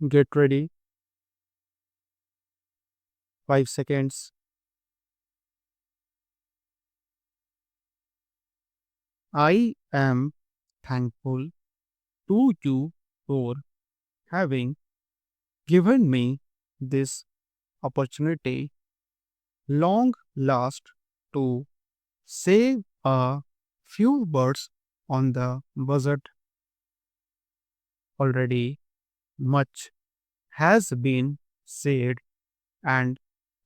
Get ready. 5 seconds. I am thankful to you for having given me this opportunity long last to say a few words on the budget. Already much has been said, and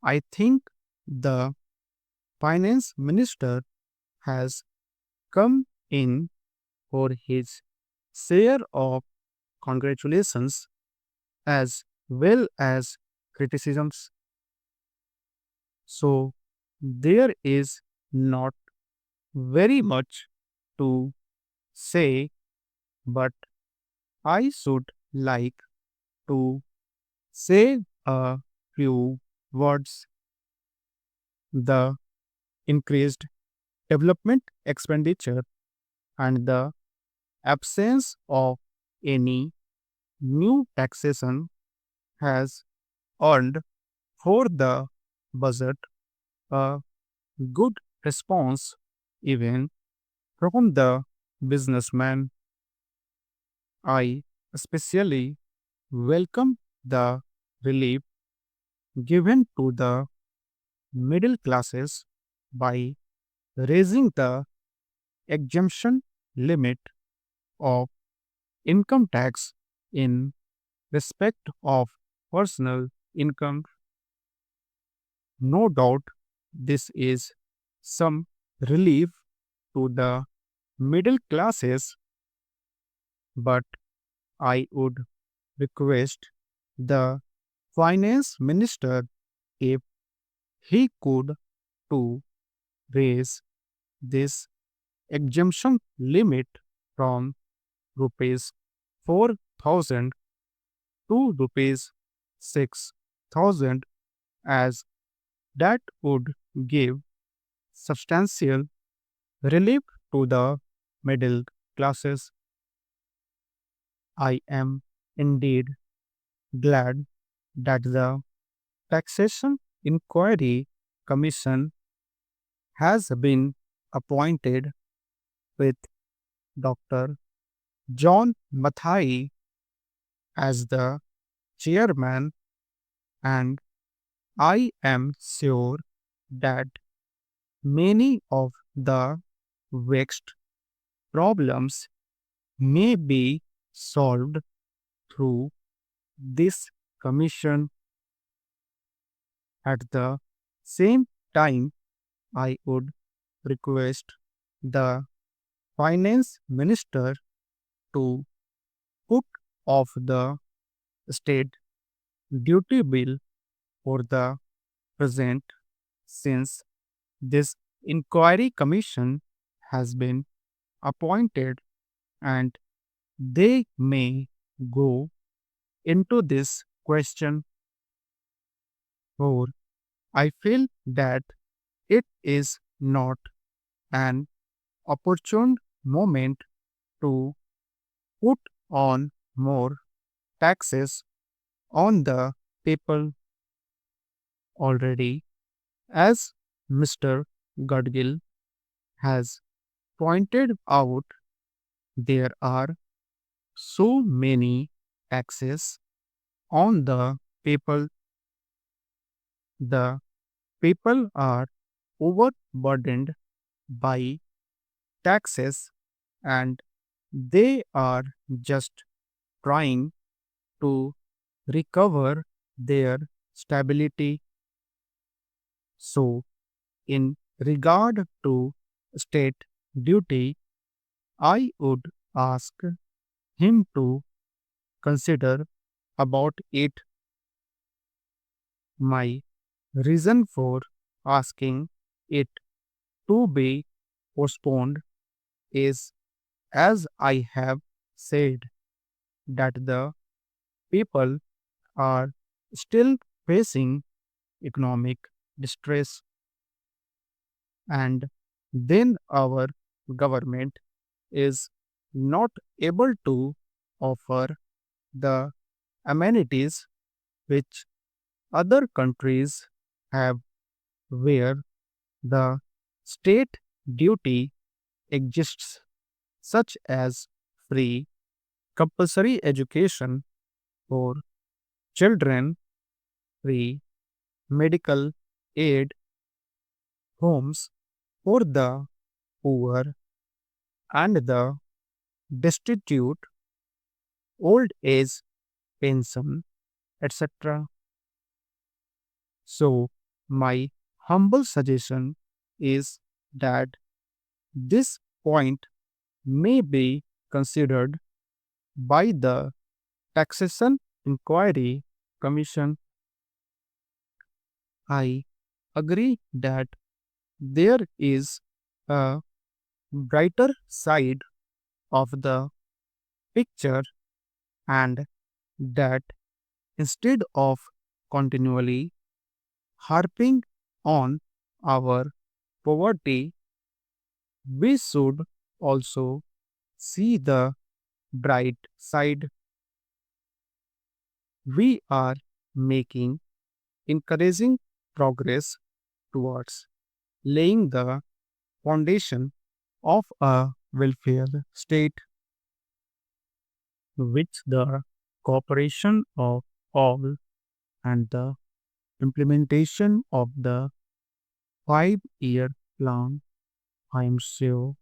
I think the finance minister has come in for his share of congratulations as well as criticisms. So there is not very much to say, but I should like to say a few words. The increased development expenditure and the absence of any new taxation has earned for the budget a good response even from the businessman. I especially welcome the relief given to the middle classes by raising the exemption limit of income tax in respect of personal income. No doubt this is some relief to the middle classes, but I would request the finance minister if he could to raise this exemption limit from rupees 4,000 to rupees 6,000, as that would give substantial relief to the middle classes. I am indeed glad that the Taxation Inquiry Commission has been appointed with Dr. John Mathai as the chairman, and I am sure that many of the vexed problems may be solved through this commission. At the same time, I would request the finance minister to put off the state duty bill for the present, since this inquiry commission has been appointed and they may go into this question. For I feel that it is not an opportune moment to put on more taxes on the people already, as Mr. Gadgil has pointed out. There are so many taxes on the people. The people are overburdened by taxes and they are just trying to recover their stability. So, in regard to state duty, I would ask him to consider about it. My reason for asking it to be postponed is, as I have said, that the people are still facing economic distress, and then our government is not able to offer the amenities which other countries have, where the state duty exists, such as free compulsory education for children, free medical aid, homes for the poor and the destitute, old age pension, etc. So, my humble suggestion is that this point may be considered by the Taxation Inquiry Commission. I agree that there is a brighter side of the picture, and that instead of continually harping on our poverty, we should also see the bright side. We are making encouraging progress towards laying the foundation of a welfare state, with the cooperation of all and the implementation of the 5-year plan. I am sure,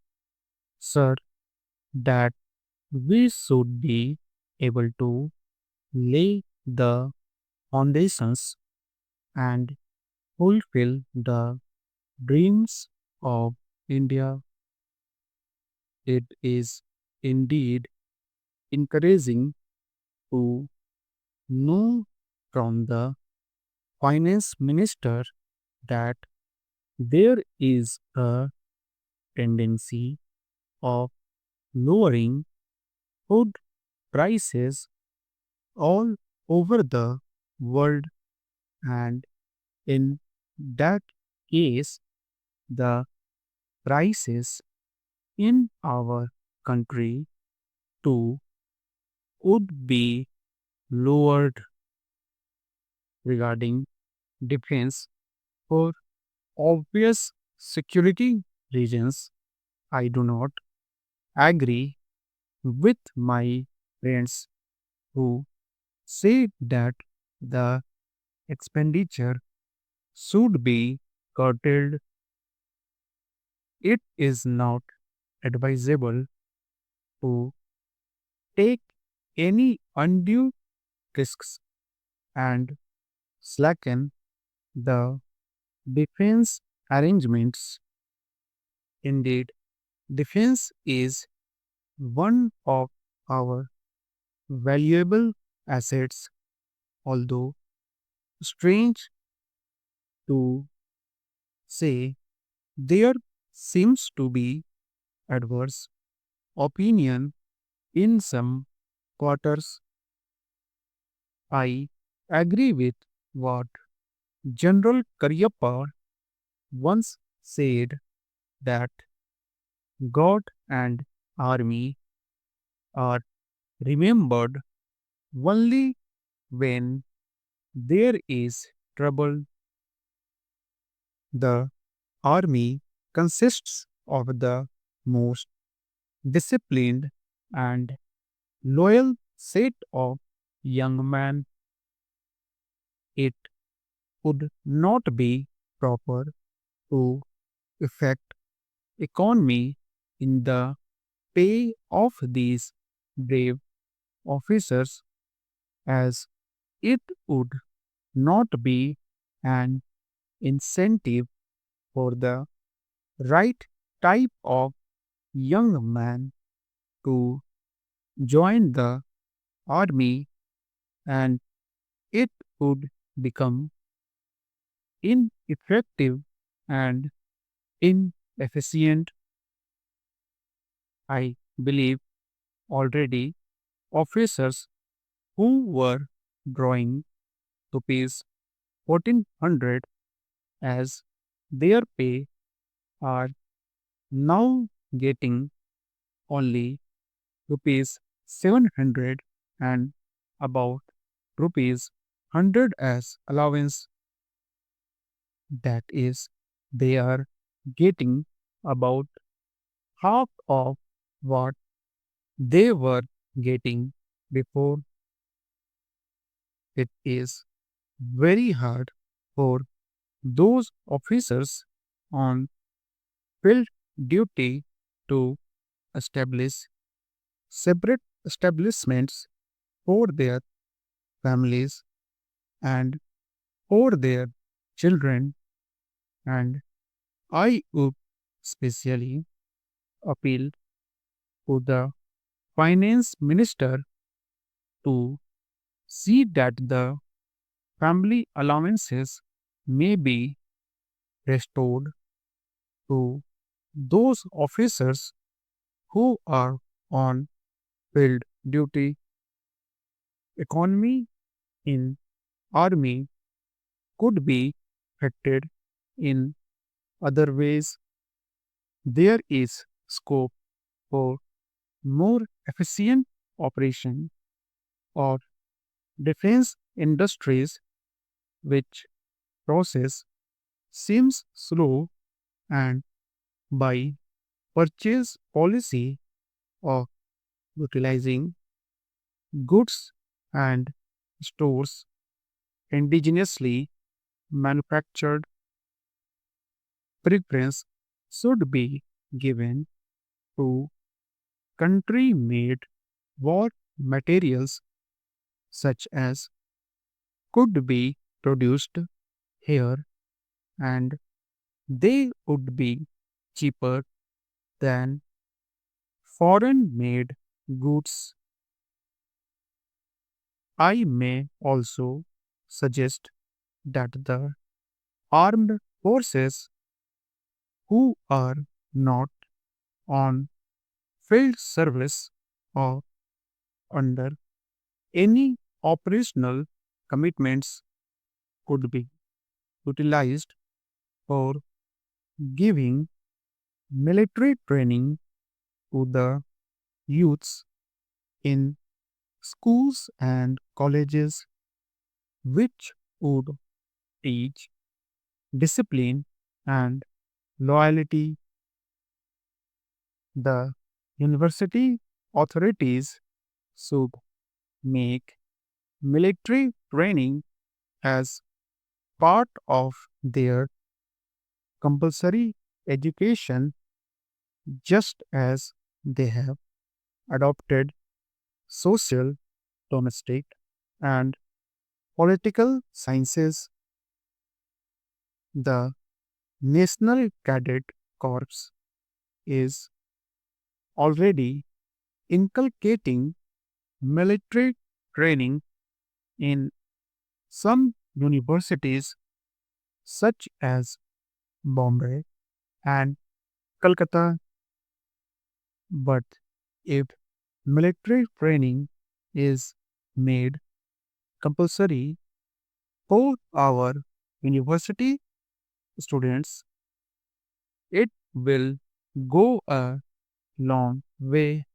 sir, that we should be able to lay the foundations and fulfill the dreams of India. It is indeed encouraging to know from the finance minister that there is a tendency of lowering food prices all over the world, and in that case, the prices in our country too would be lowered. Regarding defense, for obvious security reasons, I do not agree with my friends who say that the expenditure should be curtailed. It is not advisable to take any undue risks and slacken the defense arrangements. Indeed, defense is one of our valuable assets, although strange to say, there seems to be adverse opinion in some quarters. I agree with what General Karyappa once said, that God and army are remembered only when there is trouble. The army consists of the most disciplined and loyal set of young men. It would not be proper to affect economy in the pay of these brave officers, as it would not be an incentive for the right type of young man to join the army, and it would become ineffective and inefficient. I believe already officers who were drawing rupees 1400 as their pay are now getting only rupees 700 and about. rupees 100 as allowance. That is, they are getting about half of what they were getting before. It is very hard for those officers on field duty to establish separate establishments for their families and for their children. And I would specially appeal to the finance minister to see that the family allowances may be restored to those officers who are on field duty. Economy in army could be affected in other ways. There is scope for more efficient operation of defense industries, which process seems slow, and by purchase policy of utilizing goods and stores indigenously manufactured. Preference should be given to country made war materials such as could be produced here, and they would be cheaper than foreign made goods. I may also suggest that the armed forces who are not on field service or under any operational commitments could be utilized for giving military training to the youths in schools and colleges, which would teach discipline and loyalty. The university authorities should make military training as part of their compulsory education, just as they have adopted social, domestic, and political sciences. The National Cadet Corps is already inculcating military training in some universities, such as Bombay and Calcutta. But if military training is made compulsory for our university students, it will go a long way